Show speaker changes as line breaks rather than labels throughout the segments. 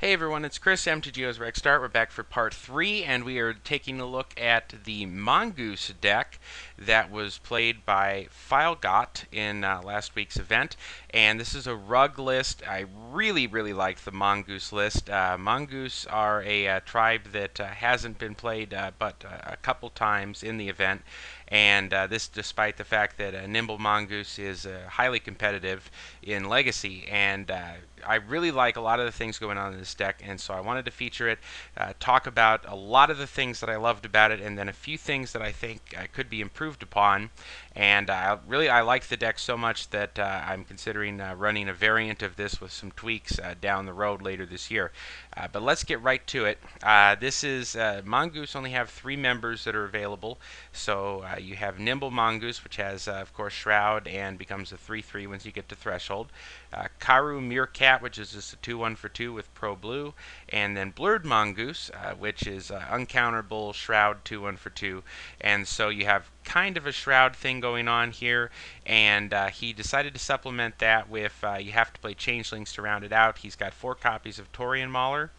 Hey everyone, it's Chris, MTGO's RUG Start. We're back for part 3, and we are taking a look at the Mongoose deck that was played by filegott in last week's event. And this is a RUG list. I really like the Mongoose list. Mongoose are a tribe that hasn't been played but a couple times in the event. And this despite the fact that Nimble Mongoose is highly competitive in Legacy. And I really like a lot of the things going on in this deck, and so I wanted to feature it, talk about a lot of the things that I loved about it, and then a few things that I think could be improved upon. And I like the deck so much that I'm considering running a variant of this with some tweaks down the road later this year. But let's get right to it. This is Mongoose only have 3 members that are available. So you have Nimble Mongoose, which has, of course, Shroud and becomes a 3/3 once you get to Threshold. Karu Meerkat, which is just a 2/1 for 2 with Pro Blue. And then Blurred Mongoose, which is uncounterable Shroud 2/1 for 2. And so you have kind of a Shroud thing going on here. And he decided to supplement that with you have to play Changelings to round it out. He's got 4 copies of Taurian Mauler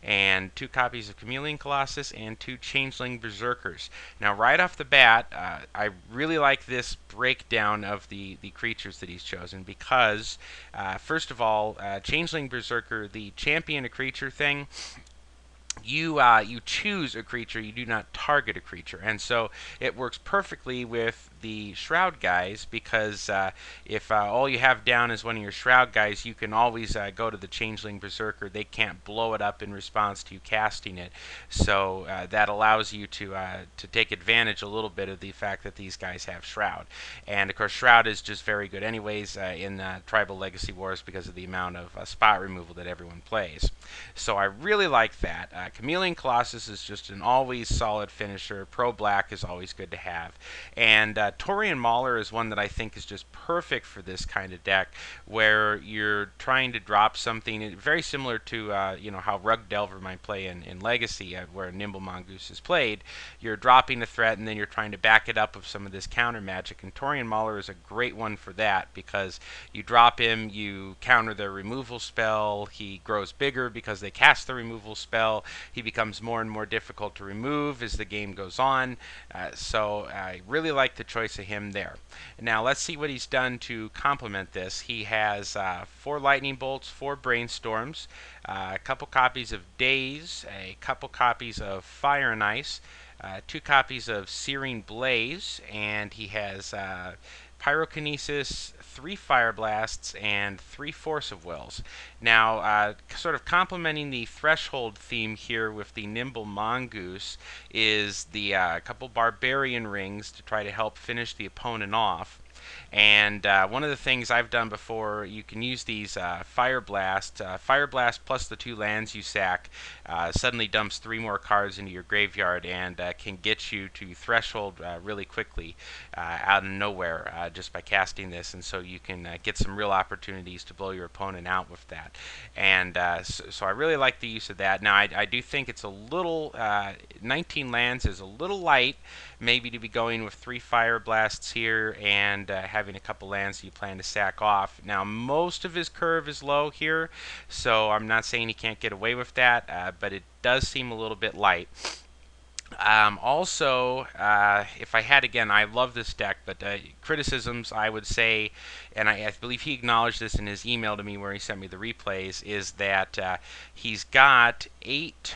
and 2 copies of Chameleon Colossus and 2 Changeling Berserkers. Now, right off the bat, I really like this breakdown of the creatures that he's chosen because, first of all, Changeling Berserker, the champion a creature thing, you choose a creature, you do not target a creature, and so it works perfectly with the Shroud guys because if all you have down is one of your Shroud guys, you can always go to the Changeling Berserker. They can't blow it up in response to you casting it, so that allows you to take advantage a little bit of the fact that these guys have Shroud. And of course, Shroud is just very good anyways in Tribal Legacy Wars because of the amount of spot removal that everyone plays. So I really like that. Chameleon Colossus is just an always solid finisher. Pro Black is always good to have. And Taurian Mauler is one that I think is just perfect for this kind of deck, where you're trying to drop something very similar to how RUG Delver might play in Legacy, where Nimble Mongoose is played. You're dropping a threat, and then you're trying to back it up with some of this counter magic. And Taurian Mauler is a great one for that because you drop him, you counter their removal spell, he grows bigger because they cast the removal spell, he becomes more and more difficult to remove as the game goes on. So I really like the choice of him there. Now let's see what he's done to complement this. He has 4 Lightning Bolts, 4 Brainstorms, a couple copies of Daze, a couple copies of Fire and Ice, 2 copies of Searing Blaze, and he has Pyrokinesis, 3 Fire Blasts, and 3 Force of Wills. Now, sort of complementing the Threshold theme here with the Nimble Mongoose is the couple Barbarian Rings to try to help finish the opponent off. And one of the things I've done before, you can use these Fire Blast. Fire Blast plus the 2 lands you sack suddenly dumps 3 more cards into your graveyard and can get you to Threshold really quickly out of nowhere just by casting this. And so you can get some real opportunities to blow your opponent out with that. And so I really like the use of that. Now, I do think it's a little, 19 lands is a little light, maybe to be going with 3 Fire Blasts here and having a couple lands you plan to sack off. Now, most of his curve is low here, so I'm not saying he can't get away with that, but it does seem a little bit light. Also, if I had, again, I love this deck, but criticisms I would say, and I believe he acknowledged this in his email to me where he sent me the replays, is that he's got 8...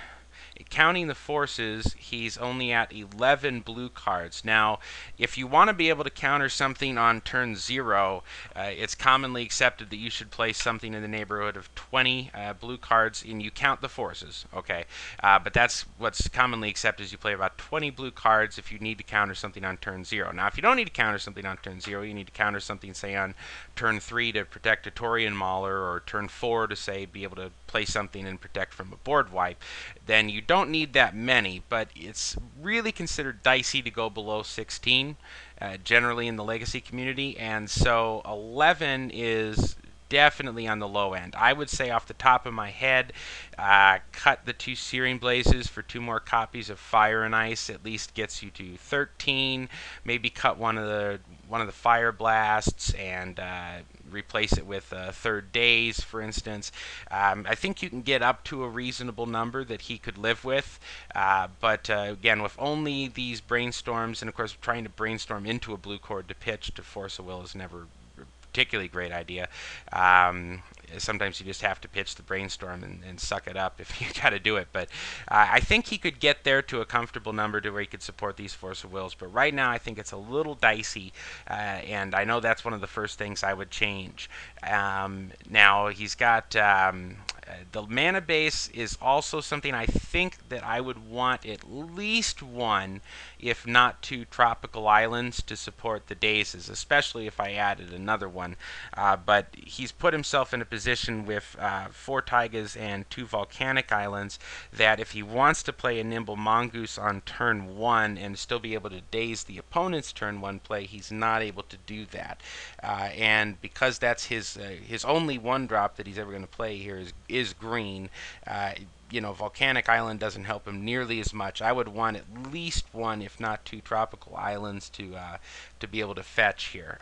Counting the forces, he's only at 11 blue cards. Now, if you want to be able to counter something on turn 0, it's commonly accepted that you should play something in the neighborhood of 20 blue cards, and you count the forces, okay? But that's what's commonly accepted, is you play about 20 blue cards if you need to counter something on turn 0. Now, if you don't need to counter something on turn 0, you need to counter something, say, on turn 3 to protect a Taurian Mauler, or turn 4 to, say, be able to play something and protect from a board wipe, then you don't need that many, but it's really considered dicey to go below 16 generally in the Legacy community, and so 11 is definitely on the low end. I would say off the top of my head, cut the 2 Searing Blazes for 2 more copies of Fire and Ice, at least gets you to 13. Maybe cut one of the Fire Blasts and replace it with third days, for instance. I think you can get up to a reasonable number that he could live with, but again, with only these brainstorms, and of course trying to brainstorm into a blue cord to pitch to force a will is never particularly great idea. Sometimes you just have to pitch the brainstorm and suck it up if you got to do it. But I think he could get there to a comfortable number to where he could support these Force of Wills. But right now I think it's a little dicey, and I know that's one of the first things I would change. Now he's got the mana base is also something I think that I would want at least one, if not two, tropical islands to support the dazes, especially if I added another one. But he's put himself in a position with 4 taigas and 2 volcanic islands that if he wants to play a nimble mongoose on turn 1 and still be able to daze the opponent's turn 1 play, he's not able to do that. And because that's his only 1-drop that he's ever going to play here is green, you know, Volcanic Island doesn't help him nearly as much. I would want at least 1, if not 2, tropical islands to be able to fetch here.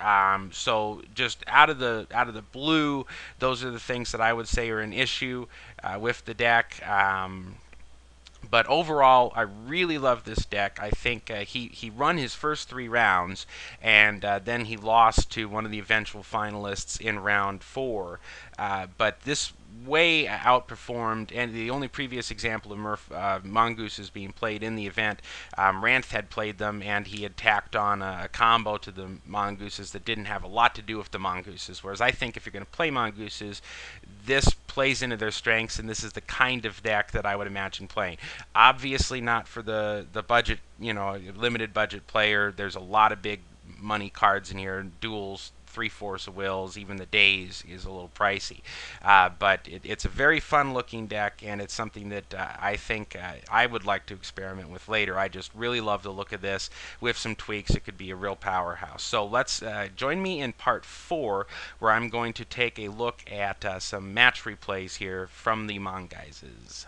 So just out of the blue, those are the things that I would say are an issue with the deck. But overall, I really love this deck. I think he run his first 3 rounds, and then he lost to one of the eventual finalists in round 4. But this way outperformed, and the only previous example of mongooses being played in the event, Ranth had played them, and he had tacked on a combo to the mongooses that didn't have a lot to do with the mongooses. Whereas I think if you're going to play mongooses, this plays into their strengths, and this is the kind of deck that I would imagine playing. Obviously not for the budget, you know, limited budget player. There's a lot of big money cards in here, duels, 3 Force of Wills, even the Daze is a little pricey. But it's a very fun looking deck, and it's something that I think I would like to experiment with later. I just really love the look of this. With some tweaks, it could be a real powerhouse. So let's join me in part 4, where I'm going to take a look at some match replays here from the Mongooses.